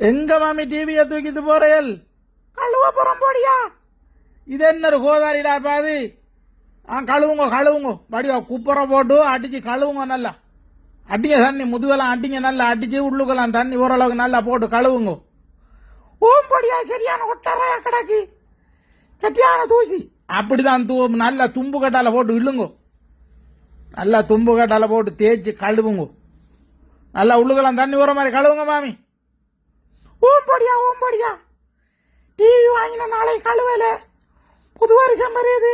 எங்க மாமி டிவியை தூக்கிட்டு போறேன்? கழுவப்புறம் போடியா. இது என்ன ஒரு கோதாரிடா பாது? கழுவுங்க கழுவுங்க, வடிவா குப்பரை போட்டு அடிச்சு கழுவுங்க, நல்லா அடிங்க தண்ணி, முதுகெல்லாம் அடிங்க, நல்லா அடிச்சு உள்ளுக்கெல்லாம் தண்ணி ஓரளவுக்கு நல்லா போட்டு கழுவுங்க. ஓம்படியா சரியான ஒட்டறையா கிடக்கு, சட்டியான தூசி. அப்படிதான் நல்லா தும்பு கட்டால போட்டு இழுங்க, நல்லா தும்பு கட்டால போட்டு தேய்ச்சி கழுவுங்க, நல்லா உள்ளுக்கெல்லாம் தண்ணி ஊற மாதிரி கழுவுங்க மாமி. ஓம்படியா டிவி வாங்கின நாளை கழுவல, புது வருஷம் வருது,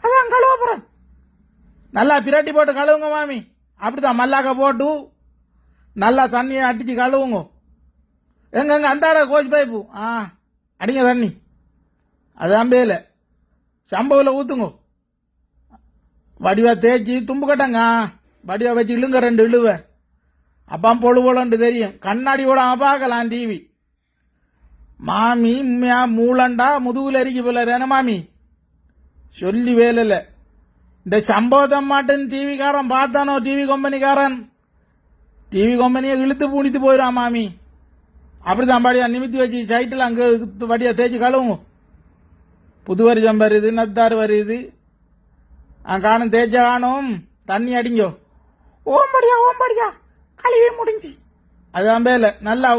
அதான் கழுவ போறேன். நல்லா பிரட்டி போட்டு கழுவுங்க மாமி. அப்படிதான் மல்லாக்க போட்டு நல்லா தண்ணியை அடிச்சு கழுவுங்க. எங்க அந்தாட கோச் பைப்பு அடிங்க தண்ணி, அதான் பேல சம்பவில் ஊத்துங்க, வடிவா தேய்ச்சி தும்பு கட்டங்க, வடிவா வச்சு இழுங்க, 2 இழுவ, அப்பா பொழு பொழுன்னு தெரியும், கண்ணாடி கூட பார்க்கலாம் டிவி. மாமி மூலண்டா முதுகுல அரிக்கி போல ரேன மாமி, சொல்லி வேலையில இந்த சம்பவத்தை மாட்டேன் டிவிக்காரன் பார்த்தானோ, டிவி கம்பெனியை இழுத்து பூணித்து போயிடான் மாமி. அப்படிதான் படியா நிமித்தி வச்சு சைட்டில் அங்கே படியா தேய்ச்சி கழுவுங்க. புது வருஷம் வருது, நத்தாறு வருது, காணும் தேய்ச்ச காணும், தண்ணி அடிங்கோ. ஓம்படியா கழுவி முடிஞ்சு, அதான் பேல நல்லா